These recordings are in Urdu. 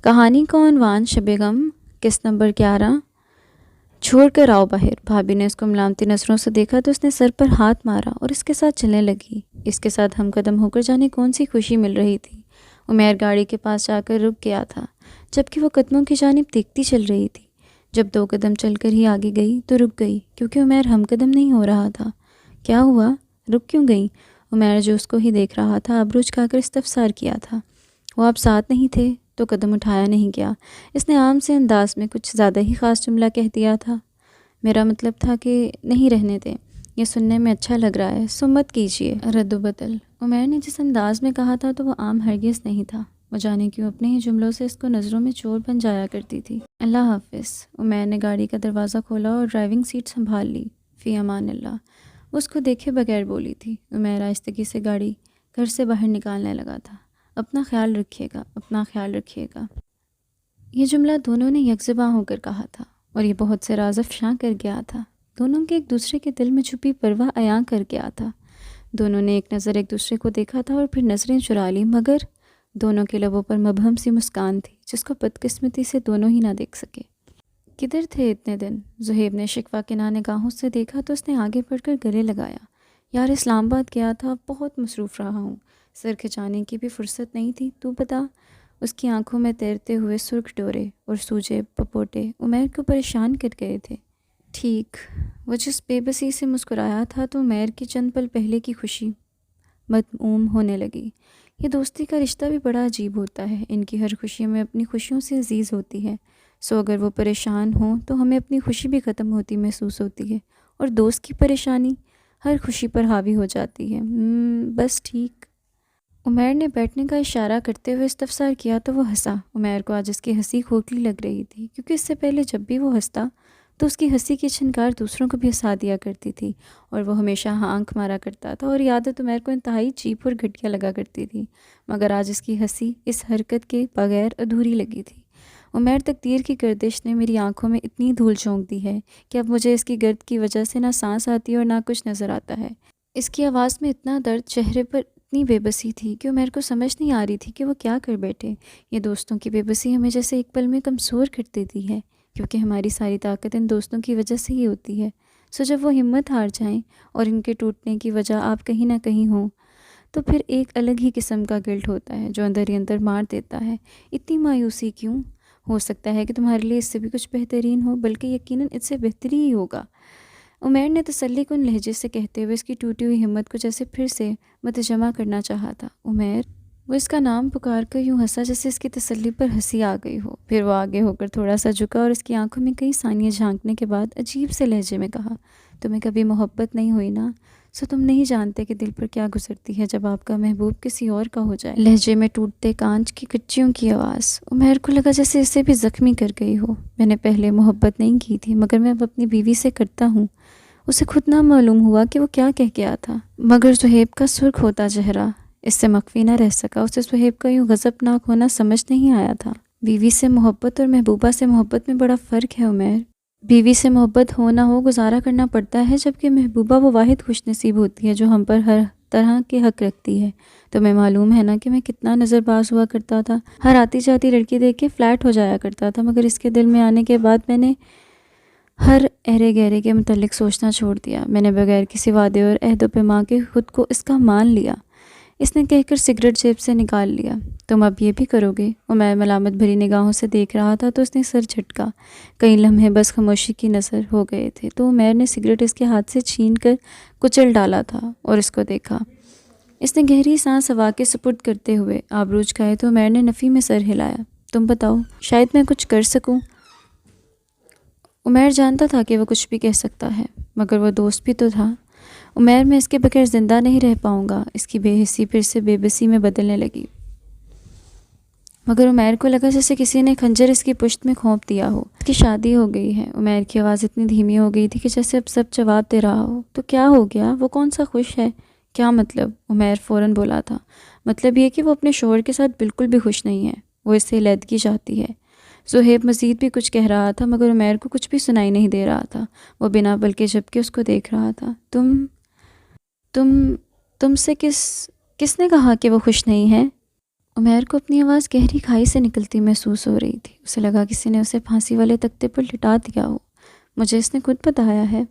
کہانی کا عنوان شب غم، قسط نمبر 11۔ چھوڑ کر آؤ باہر۔ بھابھی نے اس کو ملامتی نظروں سے دیکھا تو اس نے سر پر ہاتھ مارا اور اس کے ساتھ چلنے لگی۔ اس کے ساتھ ہم قدم ہو کر جانے کون سی خوشی مل رہی تھی۔ عمیر گاڑی کے پاس جا کر رک گیا تھا، جبکہ وہ قدموں کی جانب دیکھتی چل رہی تھی۔ جب 2 قدم چل کر ہی آگے گئی تو رک گئی، کیونکہ عمیر ہم قدم نہیں ہو رہا تھا۔ کیا ہوا؟ رک کیوں گئی؟ عمیر جو اس کو ہی دیکھ رہا تھا ابروج کھا کر استفسار کیا تھا۔ وہ آپ ساتھ نہیں تھے تو قدم اٹھایا نہیں گیا۔ اس نے عام سے انداز میں کچھ زیادہ ہی خاص جملہ کہہ دیا تھا۔ میرا مطلب تھا کہ نہیں، رہنے دیں، یہ سننے میں اچھا لگ رہا ہے، سو مت کیجیے رد و بدل۔ عمیر نے جس انداز میں کہا تھا تو وہ عام ہرگز نہیں تھا۔ وہ جانے کیوں اپنے ہی جملوں سے اس کو نظروں میں چور بن جایا کرتی تھی۔ اللہ حافظ۔ عمیر نے گاڑی کا دروازہ کھولا اور ڈرائیونگ سیٹ سنبھال لی۔ فی امان اللہ۔ وہ اس کو دیکھے بغیر بولی تھی۔ عمیر آہستگی سے گاڑی گھر سے باہر نکالنے لگا تھا۔ اپنا خیال رکھیے گا، اپنا خیال رکھیے گا۔ یہ جملہ دونوں نے یکزباں ہو کر کہا تھا اور یہ بہت سے راز افشاں کر گیا تھا۔ دونوں کے ایک دوسرے کے دل میں چھپی پرواہ عیاں کر گیا تھا۔ دونوں نے ایک نظر ایک دوسرے کو دیکھا تھا اور پھر نظریں چرا لی، مگر دونوں کے لبوں پر مبہم سی مسکان تھی جس کو بدقسمتی سے دونوں ہی نہ دیکھ سکے۔ کدھر تھے اتنے دن؟ زہیب نے شکوہ کناں نگاہوں سے دیکھا تو اس نے آگے بڑھ کر گلے لگایا۔ یار اسلام آباد گیا تھا، بہت مصروف رہا ہوں، سر کھچانے کی بھی فرصت نہیں تھی۔ تو بتا۔ اس کی آنکھوں میں تیرتے ہوئے سرخ ڈورے اور سوجے پپوٹے عمیر کو پریشان کر گئے تھے۔ ٹھیک۔ وہ جس بے بسی سے مسکرایا تھا تو عمیر کی چند پل پہلے کی خوشی مدموم ہونے لگی۔ یہ دوستی کا رشتہ بھی بڑا عجیب ہوتا ہے، ان کی ہر خوشی میں اپنی خوشیوں سے عزیز ہوتی ہے۔ سو اگر وہ پریشان ہوں تو ہمیں اپنی خوشی بھی ختم ہوتی محسوس ہوتی ہے، اور دوست کی پریشانی ہر خوشی پر حاوی ہو جاتی ہے۔ بس ٹھیک۔ عمیر نے بیٹھنے کا اشارہ کرتے ہوئے استفسار کیا تو وہ ہنسا۔ عمیر کو آج اس کی ہنسی کھوکھلی لگ رہی تھی، کیونکہ اس سے پہلے جب بھی وہ ہنستا تو اس کی ہنسی کی چھنکار دوسروں کو بھی ہنسا دیا کرتی تھی، اور وہ ہمیشہ آنکھ مارا کرتا تھا، اور یہ عادت عمیر کو انتہائی چیپ اور گھٹیا لگا کرتی تھی۔ مگر آج اس کی ہنسی اس حرکت کے بغیر ادھوری لگی تھی۔ عمیر، تقدیر کی گردش نے میری آنکھوں میں اتنی دھول جھونک دی ہے کہ اب مجھے اس کی گرد کی وجہ سے نہ سانس آتی اور نہ کچھ نظر آتا ہے۔ اس کی آواز میں اتنا درد، چہرے پر اتنی بے بسی تھی کہ عمیر کو سمجھ نہیں آ رہی تھی کہ وہ کیا کر بیٹھے۔ یہ دوستوں کی بے بسی ہمیں جیسے ایک پل میں کمزور کر دیتی ہے، کیونکہ ہماری ساری طاقت ان دوستوں کی وجہ سے ہی ہوتی ہے۔ سو جب وہ ہمت ہار جائیں اور ان کے ٹوٹنے کی وجہ آپ کہیں نہ کہیں ہوں تو پھر ایک الگ ہی قسم کا گلٹ ہوتا ہے جو اندر ہی اندر مار دیتا ہے۔ اتنی مایوسی کیوں؟ ہو سکتا ہے کہ تمہارے لیے اس سے بھی کچھ بہترین ہو، بلکہ یقیناً اس سے بہتر ہی ہوگا، عمیر نے تسلی کن لہجے سے کہتے ہوئے اس کی ٹوٹی ہوئی ہمت کو جیسے پھر سے متجمع کرنا چاہا تھا۔ عمیر، وہ اس کا نام پکار کر یوں ہنسا جیسے اس کی تسلی پر ہنسی آ گئی ہو۔ پھر وہ آگے ہو کر تھوڑا سا جھکا اور اس کی آنکھوں میں کئی ثانیے جھانکنے کے بعد عجیب سے لہجے میں کہا، تمہیں کبھی محبت نہیں ہوئی نا، سو تم نہیں جانتے کہ دل پر کیا گزرتی ہے جب آپ کا محبوب کسی اور کا ہو جائے۔ لہجے میں ٹوٹتے کانچ کی کچیوں کی آواز عمیر کو لگا جیسے اسے بھی زخمی کر گئی ہو۔ میں نے پہلے محبت نہیں کی تھی، مگر میں اب اپنی بیوی سے کرتا ہوں۔ اسے خود نہ معلوم ہوا کہ وہ کیا کہہ گیا تھا، مگر زہیب کا سرخ ہوتا چہرہ اس سے مخفی نہ رہ سکا۔ اسے زہیب کا یوں غضبناک ہونا سمجھ نہیں آیا تھا۔ بیوی سے محبت اور محبوبہ سے محبت میں بڑا فرق ہے عمیر۔ بیوی سے محبت ہو نہ ہو گزارا کرنا پڑتا ہے، جبکہ محبوبہ وہ واحد خوش نصیب ہوتی ہے جو ہم پر ہر طرح کے حق رکھتی ہے۔ تمہیں معلوم ہے نا کہ میں کتنا نظر باز ہوا کرتا تھا، ہر آتی جاتی لڑکی دیکھ کے فلیٹ ہو جایا کرتا تھا، مگر اس کے دل میں آنے کے بعد میں نے ہر اہرے گہرے کے متعلق سوچنا چھوڑ دیا۔ میں نے بغیر کسی وعدے اور عہد و پیمان کے خود کو اس کا مان لیا۔ اس نے کہہ کر سگریٹ جیب سے نکال لیا۔ تم اب یہ بھی کرو گے؟ عمیر ملامت بھری نگاہوں سے دیکھ رہا تھا تو اس نے سر جھٹکا۔ کئی لمحے بس خاموشی کی نظر ہو گئے تھے تو عمیر نے سگریٹ اس کے ہاتھ سے چھین کر کچل ڈالا تھا اور اس کو دیکھا۔ اس نے گہری سانس ہوا کے سپرد کرتے ہوئے آبروج کھائے تو عمیر نے نفی میں سر ہلایا۔ تم بتاؤ، شاید میں کچھ کر سکوں۔ عمیر جانتا تھا کہ وہ کچھ بھی کہہ سکتا ہے، مگر وہ دوست بھی تو تھا۔ عمیر، میں اس کے بغیر زندہ نہیں رہ پاؤں گا۔ اس کی بے حسی پھر سے بے بسی میں بدلنے لگی، مگر عمیر کو لگا جیسے کسی نے خنجر اس کی پشت میں گھونپ دیا ہو۔ اس کی شادی ہو گئی ہے۔ عمیر کی آواز اتنی دھیمی ہو گئی تھی کہ جیسے اب سب جواب دے رہا ہو۔ تو کیا ہو گیا؟ وہ کون سا خوش ہے؟ کیا مطلب؟ عمیر فوراً بولا تھا۔ مطلب یہ کہ وہ اپنے شوہر کے ساتھ بالکل بھی خوش نہیں ہے، وہ اس سے علیحدگی چاہتی ہے۔ زہیب مزید بھی کچھ کہہ رہا تھا مگر عمیر کو کچھ بھی سنائی نہیں دے رہا تھا۔ وہ بنا بلکہ جھپکے اس کو دیکھ رہا تھا۔ تم سے کس نے کہا کہ وہ خوش نہیں ہے؟ عمیر کو اپنی آواز گہری کھائی سے نکلتی محسوس ہو رہی تھی۔ اسے لگا کسی نے اسے پھانسی والے تختے پر لٹا دیا ہو۔ مجھے اس نے خود بتایا ہے،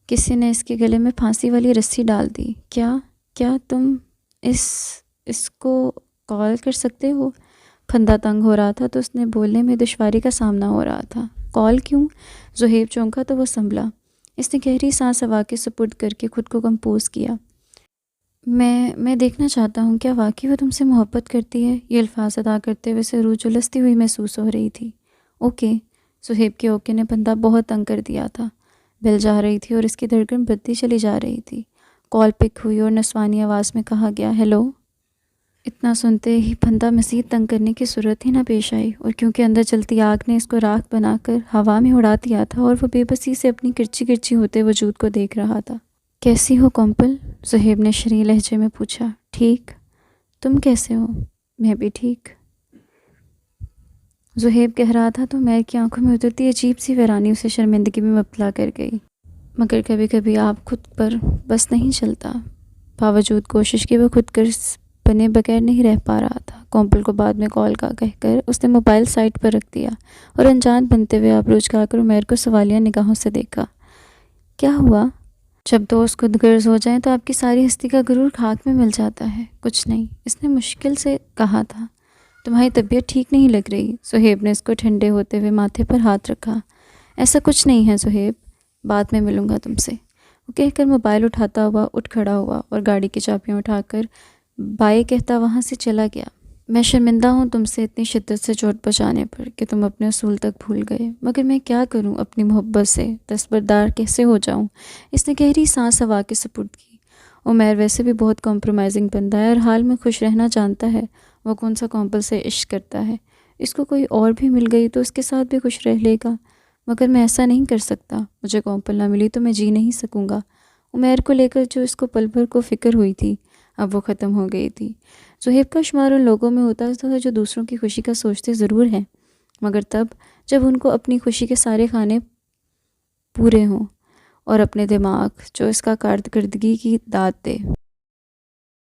کسی نے اس کے گلے میں پھانسی والی رسی ڈال دی۔ کیا تم اس کو کال کر سکتے ہو؟ پھندہ تنگ ہو رہا تھا تو اس نے بولنے میں دشواری کا سامنا ہو رہا تھا۔ کال کیوں؟ زہیب چونکا تو وہ سنبھلا۔ اس نے گہری سانس ہوا کے سپرد کر کے خود کو کمپوز کیا۔ میں دیکھنا چاہتا ہوں کیا واقعی وہ تم سے محبت کرتی ہے؟ یہ الفاظ ادا کرتے ہوئے سے روح جلستی ہوئی محسوس ہو رہی تھی۔ اوکے۔ زہیب کے اوکے نے بندہ بہت تنگ کر دیا تھا۔ بل جا رہی تھی اور اس کی دھڑکن بڑھتی چلی جا رہی تھی۔ کال پک ہوئی اور نسوانی آواز میں کہا گیا، ہیلو۔ اتنا سنتے ہی بندہ مزید تنگ کرنے کی صورت ہی نہ پیش آئی، اور کیونکہ اندر جلتی آگ نے اس کو راکھ بنا کر ہوا میں اڑا دیا تھا اور وہ بے بسی سے اپنی کرچی کرچی ہوتے وجود کو دیکھ رہا تھا۔ کیسی ہو کومپل؟ زہیب نے شریں لہجے میں پوچھا۔ ٹھیک، تم کیسے ہو؟ میں بھی ٹھیک۔ زہیب کہہ رہا تھا تو عمیر کی آنکھوں میں اترتی عجیب سی ویرانی اسے شرمندگی میں مبتلا کر گئی۔ مگر کبھی کبھی آپ خود پر بس نہیں چلتا۔ باوجود کوشش کی وہ خود غرض بنے بغیر نہیں رہ پا رہا تھا۔ کومپل کو بعد میں کال کا کہہ کر اس نے موبائل سائٹ پر رکھ دیا اور انجان بنتے ہوئے آبرو جھکا کر عمیر کو سوالیہ نگاہوں سے دیکھا۔ کیا ہوا؟ جب دوست خود غرض ہو جائیں تو آپ کی ساری ہستی کا غرور خاک میں مل جاتا ہے۔ کچھ نہیں، اس نے مشکل سے کہا تھا۔ تمہاری طبیعت ٹھیک نہیں لگ رہی۔ زہیب نے اس کو ٹھنڈے ہوتے ہوئے ماتھے پر ہاتھ رکھا۔ ایسا کچھ نہیں ہے زہیب، بعد میں ملوں گا تم سے، وہ کہہ کر موبائل اٹھاتا ہوا اٹھ کھڑا ہوا اور گاڑی کی چابیاں اٹھا کر بائے کہتا وہاں سے چلا گیا۔ میں شرمندہ ہوں تم سے اتنی شدت سے چوٹ پہنچانے پر کہ تم اپنے اصول تک بھول گئے، مگر میں کیا کروں؟ اپنی محبت سے دستبردار کیسے ہو جاؤں؟ اس نے گہری سانس ہوا کے سپرد کی۔ عمیر ویسے بھی بہت کمپرومائزنگ بندہ ہے اور حال میں خوش رہنا جانتا ہے۔ وہ کون سا کومپل سے عشق کرتا ہے؟ اس کو کوئی اور بھی مل گئی تو اس کے ساتھ بھی خوش رہ لے گا، مگر میں ایسا نہیں کر سکتا۔ مجھے کومپل نہ ملی تو میں جی نہیں سکوں گا۔ عمیر کو لے کر جو اس کو پل بھر کو فکر ہوئی تھی اب وہ ختم ہو گئی تھی۔ زہیب کا شمار ان لوگوں میں ہوتا تھا جو دوسروں کی خوشی کا سوچتے ضرور ہیں، مگر تب جب ان کو اپنی خوشی کے سارے کھانے پورے ہوں، اور اپنے دماغ جو اس کا کارکردگی کی داد دے۔